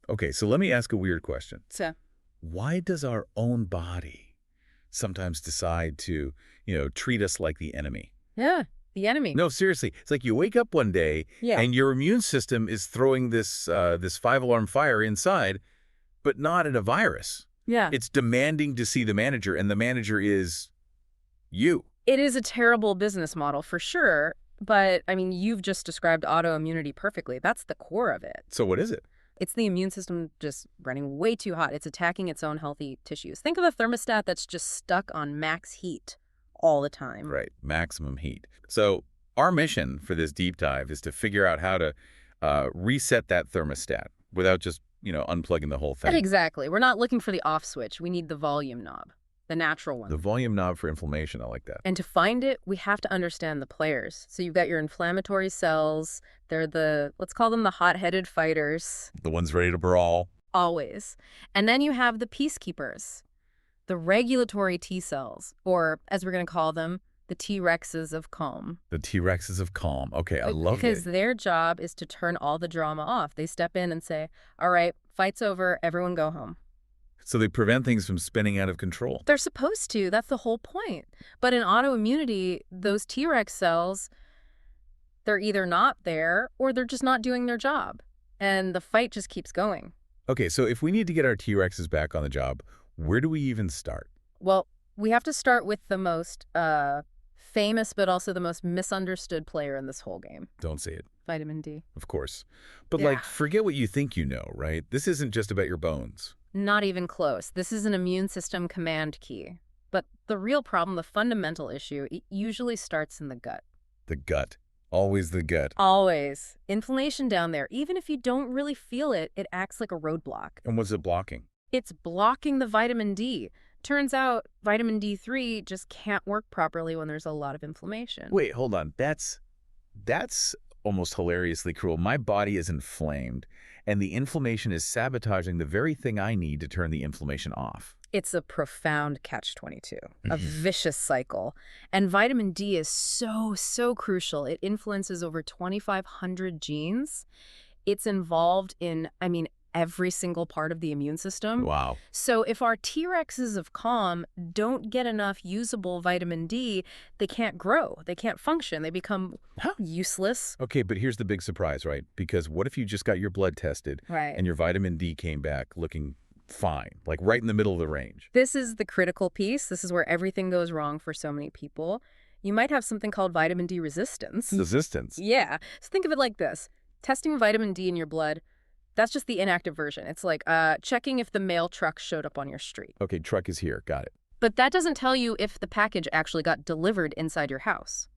Okay, so let me ask a weird question. So, Why does our own body sometimes decide to, treat us like the enemy? yeah, the enemy. No, seriously. It's like you wake up one day Yeah. and your immune system is throwing this five-alarm fire inside, but not in a virus. Yeah. It's demanding to see the manager, and the manager is you. It is a terrible business model for sure, but I mean, you've just described autoimmunity perfectly. That's the core of it. So what is it? It's the immune system just running way too hot. It's attacking its own healthy tissues. Think of a thermostat that's just stuck on max heat all the time. Right, maximum heat. So our mission for this deep dive is to figure out how to reset that thermostat without just, unplugging the whole thing. Exactly. We're not looking for the off switch. We need the volume knob, the natural one. The volume knob for inflammation, I like that. And to find it, we have to understand the players. So you've got your inflammatory cells. They're let's call them the hot-headed fighters. The one's ready to brawl. Always. And then you have the peacekeepers, the regulatory T cells, or as we're going to call them, the T-rexes of calm. The T-rexes of calm. Okay, I love it. Because their job is to turn all the drama off. They step in and say, all right, fight's over, everyone go home. So they prevent things from spinning out of control. They're supposed to. That's the whole point. But in autoimmunity, those T-rex cells, they're either not there or they're just not doing their job. And the fight just keeps going. Okay, so if we need to get our T-rexes back on the job, where do we even start? Well, we have to start with the most famous but also the most misunderstood player in this whole game. Don't say it. Vitamin D. Of course. But, Yeah. forget what you think you know, right? This isn't just about your bones. Not even close. This is an immune system command key. But the real problem, the fundamental issue, it usually starts in the gut. The gut. Always the gut. Always. Inflammation down there, even if you don't really feel it, it acts like a roadblock. And what's it blocking? It's blocking the vitamin D. Turns out vitamin D3 just can't work properly when there's a lot of inflammation. Wait, hold on. That's almost hilariously cruel. My body is inflamed, and the inflammation is sabotaging the very thing I need to turn the inflammation off. It's a profound catch-22, a vicious cycle. And vitamin D is so crucial. It influences over 2,500 genes. It's involved in, every single part of the immune system. Wow. So if our T-rexes of calm don't get enough usable vitamin D, they can't grow. They can't function. They become useless. Okay, but here's the big surprise, right? Because what if you just got your blood tested and your vitamin D came back looking fine, like right in the middle of the range? This is the critical piece. This is where everything goes wrong for so many people. You might have something called vitamin D resistance. Resistance? Yeah. So think of it like this. Testing vitamin D in your blood, that's just the inactive version. It's like checking if the mail truck showed up on your street. Okay, truck is here. Got it. But that doesn't tell you if the package actually got delivered inside your house.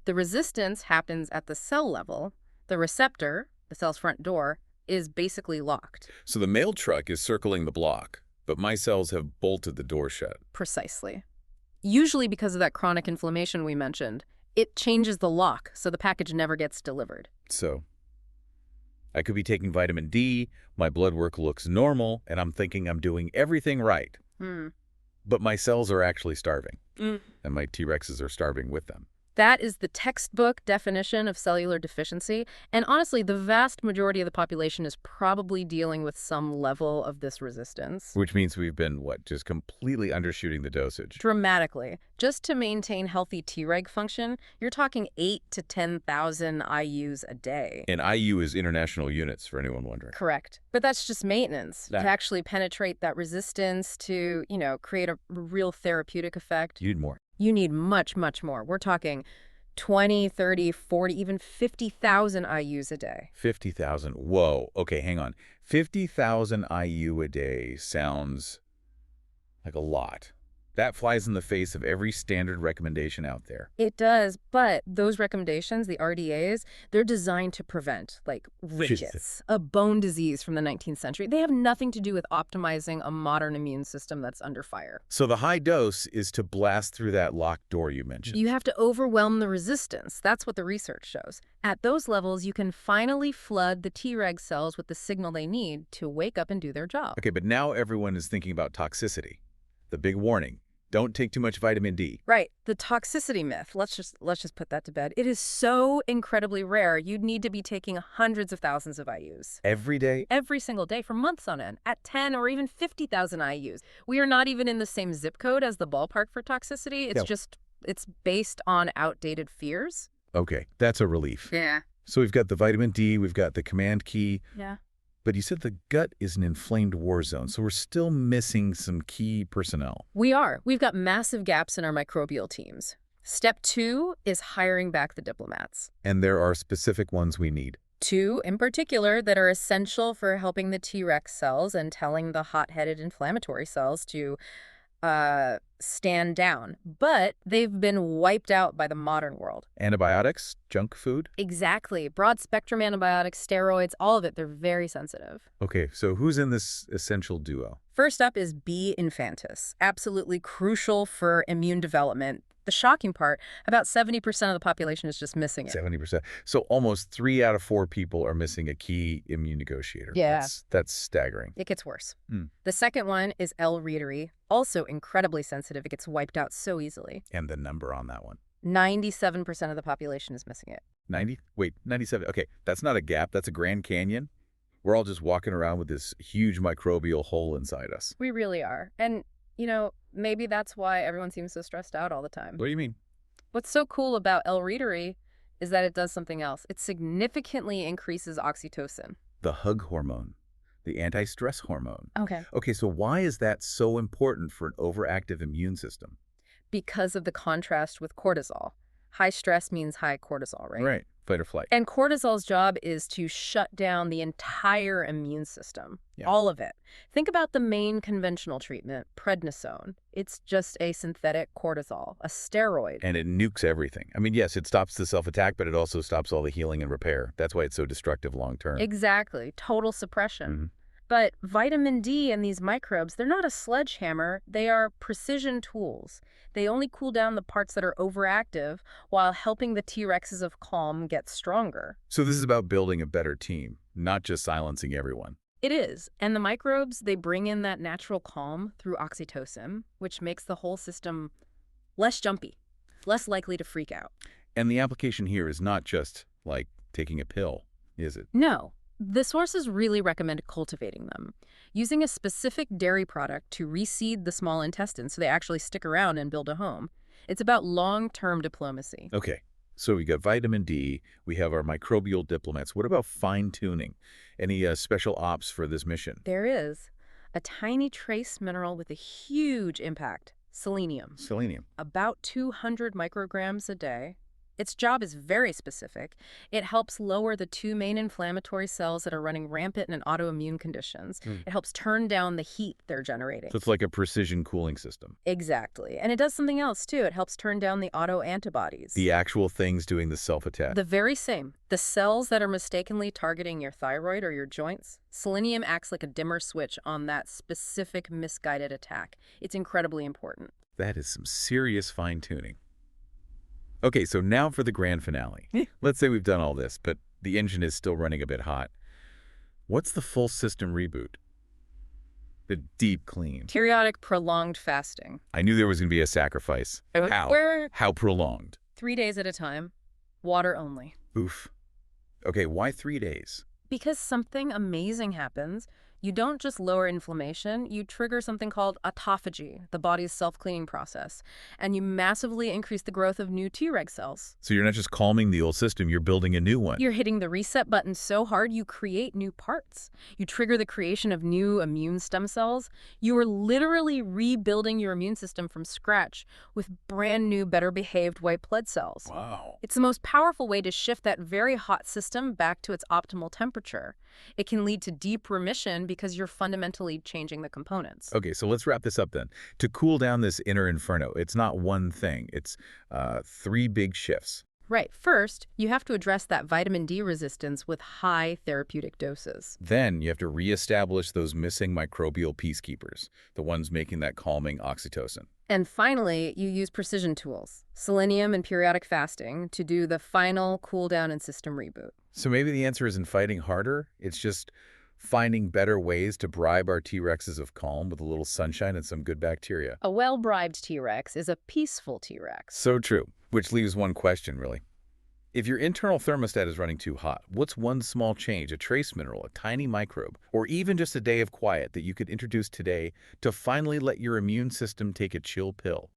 The resistance happens at the cell level. The receptor, the cell's front door, is basically locked. So the mail truck is circling the block, but my cells have bolted the door shut. Precisely. Usually because of that chronic inflammation we mentioned, it changes the lock, so the package never gets delivered. So I could be taking vitamin D, my blood work looks normal, and I'm thinking I'm doing everything right. But my cells are actually starving, and my T-rexes are starving with them. That is the textbook definition of cellular deficiency. And honestly, the vast majority of the population is probably dealing with some level of this resistance. Which means we've been, just completely undershooting the dosage. Dramatically. Just to maintain healthy T-reg function, you're talking 8 to 10,000 IUs a day. And IU is international units, for anyone wondering. Correct. But that's just maintenance. To actually penetrate that resistance, to, create a real therapeutic effect. You need more. You need much more. We're talking 20, 30, 40, even 50,000 IUs a day. 50,000. Whoa. Okay, hang on. 50,000 IU a day sounds like a lot. That flies in the face of every standard recommendation out there. It does, but those recommendations, the RDAs, they're designed to prevent, like, rickets, a bone disease from the 19th century. They have nothing to do with optimizing a modern immune system that's under fire. So the high dose is to blast through that locked door you mentioned. You have to overwhelm the resistance. That's what the research shows. At those levels, you can finally flood the T-reg cells with the signal they need to wake up and do their job. Okay, but now everyone is thinking about toxicity. The big warning. Don't take too much vitamin D. Right. The toxicity myth. Let's just put that to bed. It is so incredibly rare. You'd need to be taking hundreds of thousands of IUs. Every day? Every single day for months on end, at 10 or even 50,000 IUs. We are not even in the same zip code as the ballpark for toxicity. It's based on outdated fears. Okay, that's a relief. Yeah. So we've got the vitamin D, we've got the command key. Yeah. But you said the gut is an inflamed war zone, so we're still missing some key personnel. We are. We've got massive gaps in our microbial teams. Step 2 is hiring back the diplomats. And there are specific ones we need. 2 in particular that are essential for helping the T-reg cells and telling the hot-headed inflammatory cells to stand down. But they've been wiped out by the modern world. Antibiotics? Junk food? Exactly. Broad-spectrum antibiotics, steroids, all of it. They're very sensitive. Okay, so who's in this essential duo? First up is B. infantis. Absolutely crucial for immune development. The shocking part, about 70% of the population is just missing it. 70%. So almost 3 out of 4 people are missing a key immune negotiator. Yeah. That's staggering. It gets worse. The second one is L. reuteri, also incredibly sensitive. It gets wiped out so easily. And the number on that one? 97% of the population is missing it. 90? Wait, 97. Okay, that's not a gap. That's a Grand Canyon. We're all just walking around with this huge microbial hole inside us. We really are. And, you know, maybe that's why everyone seems so stressed out all the time. What do you mean? What's so cool about L. reuteri is that it does something else. It significantly increases oxytocin. The hug hormone, the anti-stress hormone. Okay. Okay, so why is that so important for an overactive immune system? Because of the contrast with cortisol. High stress means high cortisol, right? Right. Fight or flight. And cortisol's job is to shut down the entire immune system, all of it. Think about the main conventional treatment, prednisone. It's just a synthetic cortisol, a steroid. And it nukes everything. I mean, yes, it stops the self-attack, but it also stops all the healing and repair. That's why it's so destructive long-term. Exactly. Total suppression. But vitamin D and these microbes, they're not a sledgehammer. They are precision tools. They only cool down the parts that are overactive while helping the T-rexes of calm get stronger. So this is about building a better team, not just silencing everyone. It is. And the microbes, they bring in that natural calm through oxytocin, which makes the whole system less jumpy, less likely to freak out. And the application here is not just like taking a pill, is it? No. The sources really recommend cultivating them, using a specific dairy product to reseed the small intestine so they actually stick around and build a home. It's about long-term diplomacy. Okay, so we got vitamin D, we have our microbial diplomats. What about fine-tuning? Any special ops for this mission? There is a tiny trace mineral with a huge impact, selenium. Selenium. About 200 micrograms a day. Its job is very specific. It helps lower the 2 main inflammatory cells that are running rampant in autoimmune conditions. It helps turn down the heat they're generating. So it's like a precision cooling system. Exactly. And it does something else, too. It helps turn down the autoantibodies. The actual things doing the self-attack. The very same. The cells that are mistakenly targeting your thyroid or your joints, selenium acts like a dimmer switch on that specific misguided attack. It's incredibly important. That is some serious fine-tuning. Okay, so now for the grand finale. Let's say we've done all this, but the engine is still running a bit hot. What's the full system reboot? The deep clean. Periodic prolonged fasting. I knew there was going to be a sacrifice. How? How prolonged? 3 days at a time. Water only. Oof. Okay, why 3 days? Because something amazing happens. You don't just lower inflammation, you trigger something called autophagy, the body's self-cleaning process, and you massively increase the growth of new T-reg cells. So you're not just calming the old system, you're building a new one. You're hitting the reset button so hard you create new parts. You trigger the creation of new immune stem cells. You are literally rebuilding your immune system from scratch with brand new, better behaved white blood cells. Wow. It's the most powerful way to shift that very hot system back to its optimal temperature. It can lead to deep remission because you're fundamentally changing the components. Okay, so let's wrap this up then. To cool down this inner inferno, it's not one thing. It's 3 big shifts. Right. First, you have to address that vitamin D resistance with high therapeutic doses. Then you have to reestablish those missing microbial peacekeepers, the ones making that calming oxytocin. And finally, you use precision tools, selenium and periodic fasting, to do the final cool down and system reboot. So maybe the answer isn't fighting harder, it's just finding better ways to bribe our T-rexes of calm with a little sunshine and some good bacteria. A well-bribed T-rex is a peaceful T-rex. So true. Which leaves one question, really. If your internal thermostat is running too hot, what's one small change, a trace mineral, a tiny microbe, or even just a day of quiet that you could introduce today to finally let your immune system take a chill pill?